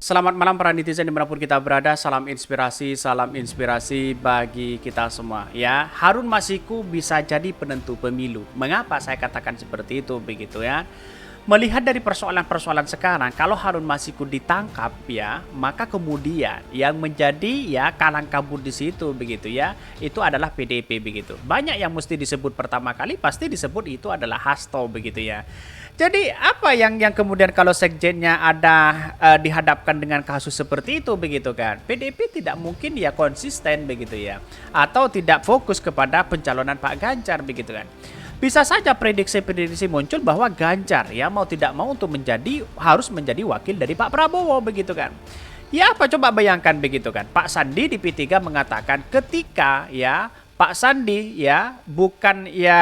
Selamat malam para netizen dimanapun kita berada, salam inspirasi bagi kita semua. Ya, Harun Masiku bisa jadi penentu pemilu. Mengapa saya katakan seperti itu begitu ya? Melihat dari persoalan-persoalan sekarang, kalau Harun Masiku ditangkap ya, maka kemudian yang menjadi ya kalang kabut di situ begitu ya, itu adalah PDIP begitu. Banyak yang mesti disebut pertama kali, pasti disebut itu adalah Hasto begitu ya. Jadi apa yang kemudian kalau sekjennya ada dihadapkan dengan kasus seperti itu begitu kan? PDIP tidak mungkin ya konsisten begitu ya, atau tidak fokus kepada pencalonan Pak Ganjar begitu kan? Bisa saja prediksi-prediksi muncul bahwa Ganjar ya mau tidak mau untuk harus menjadi wakil dari Pak Prabowo begitu kan. Ya apa coba bayangkan begitu kan. Pak Sandi di P3 mengatakan ketika ya Pak Sandi ya bukan ya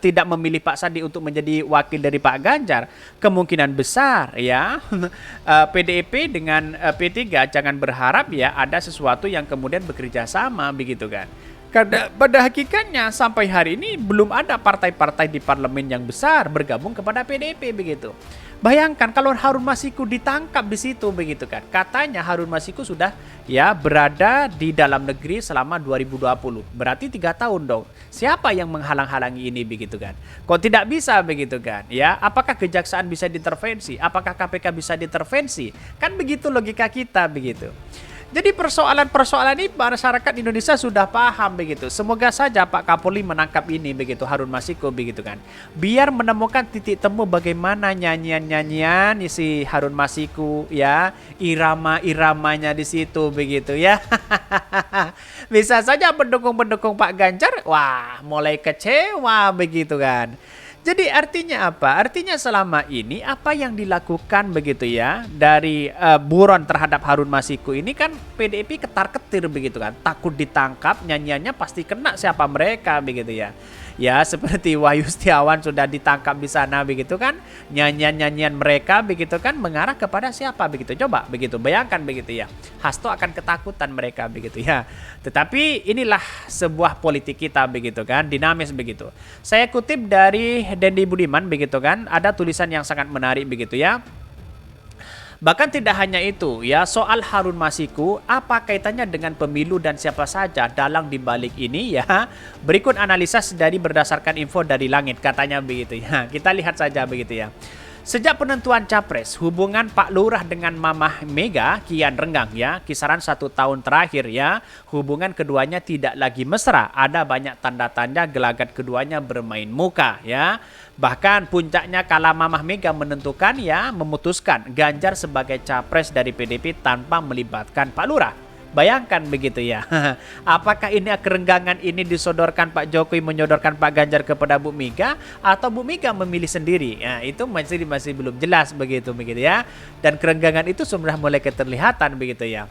tidak memilih Pak Sandi untuk menjadi wakil dari Pak Ganjar, kemungkinan besar ya PDIP dengan P3 jangan berharap ya ada sesuatu yang kemudian bekerja sama begitu kan. Karena pada hakikatnya sampai hari ini belum ada partai-partai di parlemen yang besar bergabung kepada PDIP begitu. Bayangkan kalau Harun Masiku ditangkap di situ begitu kan. Katanya Harun Masiku sudah ya berada di dalam negeri selama 2020. Berarti 3 tahun dong. Siapa yang menghalang-halangi ini begitu kan? Kok tidak bisa begitu kan? Ya, apakah kejaksaan bisa diintervensi? Apakah KPK bisa diintervensi? Kan begitu logika kita begitu. Jadi persoalan-persoalan ini masyarakat Indonesia sudah paham begitu. Semoga saja Pak Kapolri menangkap ini begitu, Harun Masiku begitu kan. Biar menemukan titik temu bagaimana nyanyian-nyanyian si Harun Masiku ya, irama-iramanya di situ begitu ya. Bisa saja pendukung-pendukung Pak Ganjar wah mulai kecewa begitu kan. Jadi artinya apa? Artinya selama ini apa yang dilakukan begitu ya dari buron terhadap Harun Masiku ini kan PDIP ketar-ketir begitu kan. Takut ditangkap, nyanyiannya pasti kena siapa mereka begitu ya. Ya seperti Wahyu Setiawan sudah ditangkap di sana begitu kan. Nyanyian-nyanyian mereka begitu kan mengarah kepada siapa begitu. Coba begitu bayangkan begitu ya. Hasto akan ketakutan mereka begitu ya. Tetapi inilah sebuah politik kita begitu kan, dinamis begitu. Saya kutip dari Dendi Budiman begitu kan, ada tulisan yang sangat menarik begitu ya. Bahkan tidak hanya itu ya, soal Harun Masiku apa kaitannya dengan pemilu dan siapa saja dalang di balik ini ya. Berikut analisa dari berdasarkan info dari langit katanya begitu ya. Kita lihat saja begitu ya. Sejak penentuan capres, hubungan Pak Lurah dengan Mamah Mega kian renggang ya. Kisaran 1 tahun terakhir ya, hubungan keduanya tidak lagi mesra. Ada banyak tanda-tanda gelagat keduanya bermain muka ya. Bahkan puncaknya kala Mamah Mega memutuskan Ganjar sebagai capres dari PDIP tanpa melibatkan Pak Lurah. Bayangkan begitu ya. Apakah ini kerenggangan ini disodorkan Pak Jokowi menyodorkan Pak Ganjar kepada Bu Mega atau Bu Mega memilih sendiri? Ya, itu masih belum jelas begitu ya. Dan kerenggangan itu sudah mulai keterlihatan begitu ya.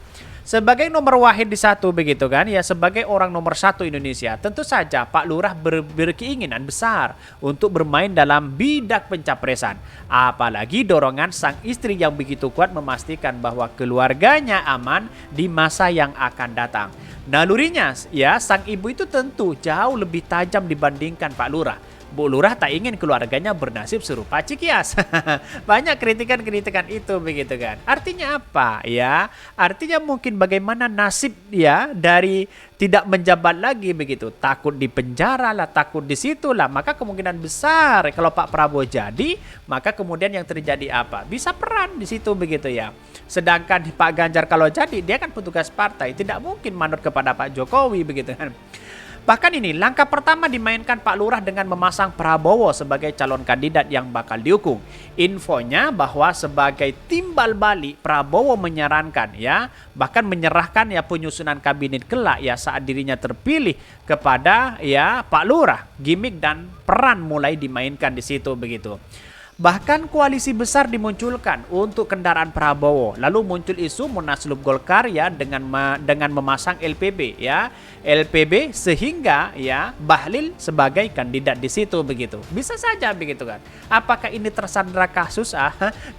Sebagai nomor wahid di satu begitu kan ya, sebagai orang nomor 1 Indonesia, tentu saja Pak Lurah berkeinginan besar untuk bermain dalam bidak pencapresan. Apalagi dorongan sang istri yang begitu kuat memastikan bahwa keluarganya aman di masa yang akan datang. Nalurinya ya, sang ibu itu tentu jauh lebih tajam dibandingkan Pak Lurah. Bu Lurah tak ingin keluarganya bernasib serupa Cikias. Banyak kritikan-kritikan itu begitu kan. Artinya apa ya? Artinya mungkin bagaimana nasib ya dari tidak menjabat lagi begitu. Takut di penjara lah, takut di situ lah. Maka kemungkinan besar kalau Pak Prabowo jadi, maka kemudian yang terjadi apa? Bisa peran di situ begitu ya. Sedangkan Pak Ganjar kalau jadi, dia kan petugas partai, tidak mungkin manut kepada Pak Jokowi begitu kan. Bahkan ini langkah pertama dimainkan Pak Lurah dengan memasang Prabowo sebagai calon kandidat yang bakal diukung. Infonya bahwa sebagai timbal balik Prabowo menyarankan ya, bahkan menyerahkan ya penyusunan kabinet kelak ya saat dirinya terpilih kepada ya Pak Lurah. Gimik dan peran mulai dimainkan di situ begitu. Bahkan koalisi besar dimunculkan untuk kendaraan Prabowo. Lalu muncul isu Munaslup Golkar ya dengan memasang LPB ya. LPB sehingga ya Bahlil sebagai kandidat di situ begitu. Bisa saja begitu kan. Apakah ini tersandra kasus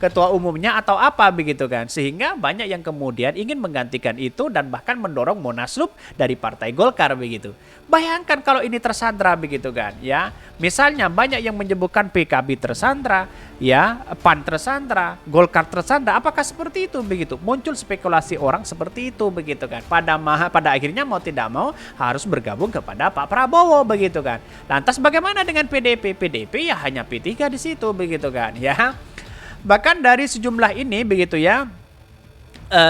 ketua umumnya atau apa begitu kan. Sehingga banyak yang kemudian ingin menggantikan itu dan bahkan mendorong Munaslup dari Partai Golkar begitu. Bayangkan kalau ini tersandra begitu kan ya. Misalnya banyak yang menyebutkan PKB tersandra, ya PAN tersandra, Golkar tersandra. Apakah seperti itu begitu? Muncul spekulasi orang seperti itu begitu kan. Pada akhirnya mau tidak mau harus bergabung kepada Pak Prabowo begitu kan. Lantas bagaimana dengan PDP? PDP ya hanya P3 di situ begitu kan ya. Bahkan dari sejumlah ini begitu ya,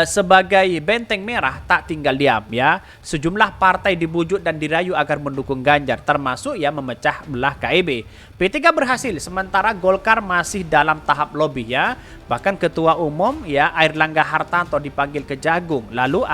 sebagai benteng merah tak tinggal diam ya. Sejumlah partai dibujuk dan dirayu agar mendukung Ganjar, termasuk ya memecah belah KIB. P3 berhasil, sementara Golkar masih dalam tahap lobby ya. Bahkan Ketua Umum ya Airlangga Hartarto dipanggil ke Jagung. Lalu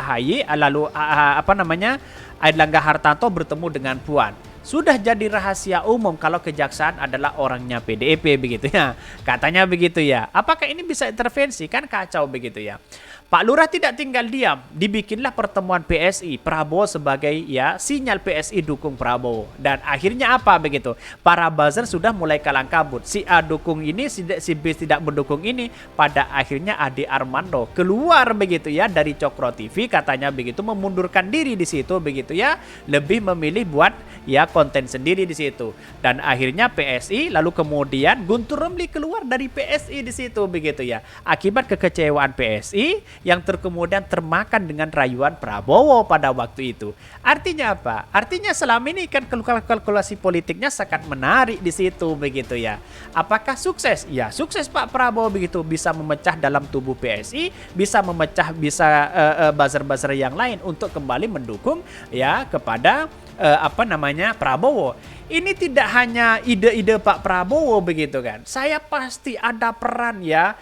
Airlangga Hartarto bertemu dengan Puan. Sudah jadi rahasia umum kalau kejaksaan adalah orangnya PDIP begitu ya. Katanya begitu ya. Apakah ini bisa intervensi? Kan kacau begitu ya. Pak Lurah tidak tinggal diam, dibikinlah pertemuan PSI, Prabowo sebagai ya sinyal PSI dukung Prabowo. Dan akhirnya apa begitu? Para buzzer sudah mulai kalang kabut. Si A dukung ini, si B tidak mendukung ini. Pada akhirnya Ade Armando keluar begitu ya dari Cokro TV, katanya begitu, memundurkan diri di situ begitu ya. Lebih memilih buat ya konten sendiri di situ. Dan akhirnya PSI, lalu kemudian Guntur Romli keluar dari PSI di situ begitu ya. Akibat kekecewaan PSI yang kemudian termakan dengan rayuan Prabowo pada waktu itu. Artinya apa? Artinya selama ini kan kalkulasi politiknya sangat menarik di situ begitu ya. Apakah sukses? Ya sukses Pak Prabowo begitu, bisa memecah dalam tubuh PSI, bisa memecah buzzer-buzzer yang lain untuk kembali mendukung ya kepada Prabowo. Ini tidak hanya ide-ide Pak Prabowo begitu kan. Saya pasti ada peran ya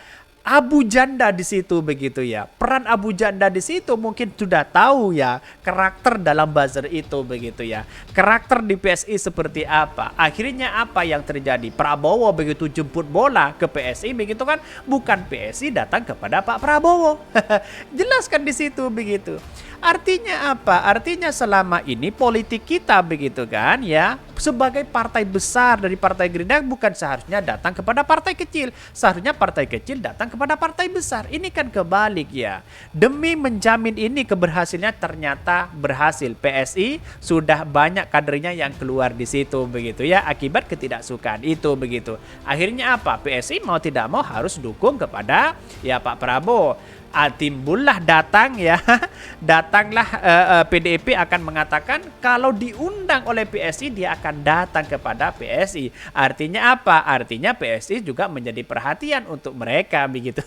Abu Janda di situ begitu ya. Peran Abu Janda di situ mungkin sudah tahu ya karakter dalam buzzer itu begitu ya. Karakter di PSI seperti apa. Akhirnya apa yang terjadi? Prabowo begitu jemput bola ke PSI begitu kan. Bukan PSI datang kepada Pak Prabowo. Jelaskan di situ begitu. Artinya apa? Artinya selama ini politik kita begitu kan ya, sebagai partai besar dari Partai Gerindra bukan seharusnya datang kepada partai kecil. Seharusnya partai kecil datang kepada partai besar. Ini kan kebalik ya. Demi menjamin ini keberhasilannya ternyata berhasil. PSI sudah banyak kadernya yang keluar di situ begitu ya, akibat ketidaksukaan itu begitu. Akhirnya apa? PSI mau tidak mau harus dukung kepada ya Pak Prabowo. Timbullah datanglah PDIP akan mengatakan kalau diundang oleh PSI dia akan datang kepada PSI. Artinya apa? Artinya PSI juga menjadi perhatian untuk mereka begitu.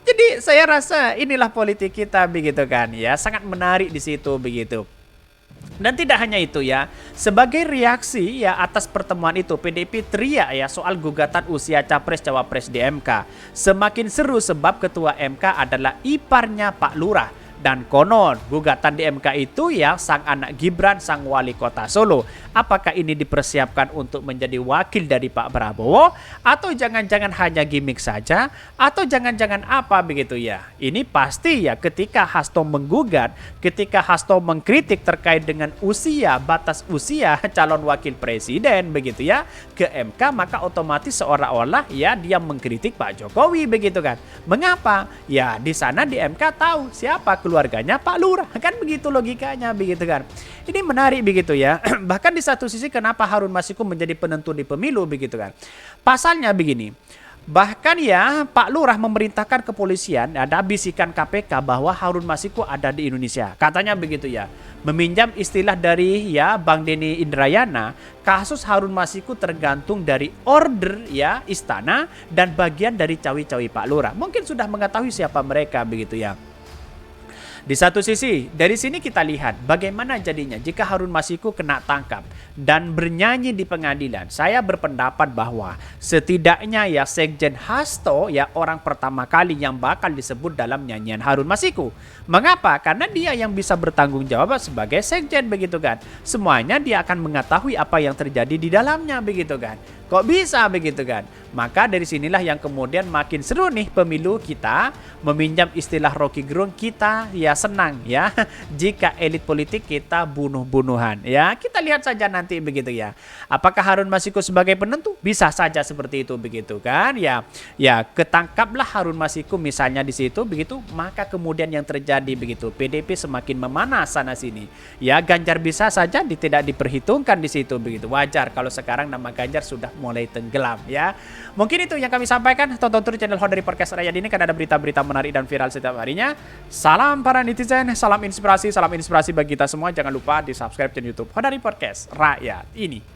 Jadi saya rasa inilah politik kita begitu kan ya, sangat menarik di situ begitu. Dan tidak hanya itu ya, sebagai reaksi ya atas pertemuan itu, PDIP teriak ya soal gugatan usia Capres-Cawapres di MK. Semakin seru sebab ketua MK adalah iparnya Pak Lurah. Dan konon gugatan di MK itu ya sang anak Gibran, sang wali kota Solo. Apakah ini dipersiapkan untuk menjadi wakil dari Pak Prabowo? Atau jangan-jangan hanya gimmick saja? Atau jangan-jangan apa begitu ya? Ini pasti ya ketika Hasto menggugat, ketika Hasto mengkritik terkait dengan usia, batas usia calon wakil presiden begitu ya ke MK, maka otomatis seolah-olah ya dia mengkritik Pak Jokowi begitu kan. Mengapa? Ya di sana di MK tahu siapa keluarganya Pak Lurah, kan begitu logikanya begitu kan. Ini menarik begitu ya. Bahkan di satu sisi kenapa Harun Masiku menjadi penentu di pemilu begitu kan. Pasalnya begini. Bahkan ya Pak Lurah memerintahkan kepolisian, ada bisikan KPK bahwa Harun Masiku ada di Indonesia. Katanya begitu ya. Meminjam istilah dari ya Bang Denny Indrayana, kasus Harun Masiku tergantung dari order ya istana dan bagian dari cawi-cawi Pak Lurah. Mungkin sudah mengetahui siapa mereka begitu ya. Di satu sisi, dari sini kita lihat bagaimana jadinya jika Harun Masiku kena tangkap dan bernyanyi di pengadilan. Saya berpendapat bahwa setidaknya ya Sekjen Hasto ya orang pertama kali yang bakal disebut dalam nyanyian Harun Masiku. Mengapa? Karena dia yang bisa bertanggung jawab sebagai Sekjen begitu kan. Semuanya dia akan mengetahui apa yang terjadi di dalamnya begitu kan. Kok bisa begitu kan? Maka dari sinilah yang kemudian makin seru nih pemilu kita, meminjam istilah Rocky Gerung, kita ya senang ya jika elit politik kita bunuh-bunuhan ya. Kita lihat saja nanti begitu ya. Apakah Harun Masiku sebagai penentu? Bisa saja seperti itu begitu kan ya. Ya ketangkaplah Harun Masiku misalnya di situ begitu, maka kemudian yang terjadi begitu PDIP semakin memanas sana sini. Ya Ganjar bisa saja tidak diperhitungkan di situ begitu. Wajar kalau sekarang nama Ganjar sudah mulai tenggelam ya. Mungkin itu yang kami sampaikan. Tonton terus channel Hodari Podcast Rakyat ini, karena ada berita-berita menarik dan viral setiap harinya. Salam para netizen, salam inspirasi bagi kita semua. Jangan lupa di subscribe channel YouTube Hodari Podcast Rakyat ini.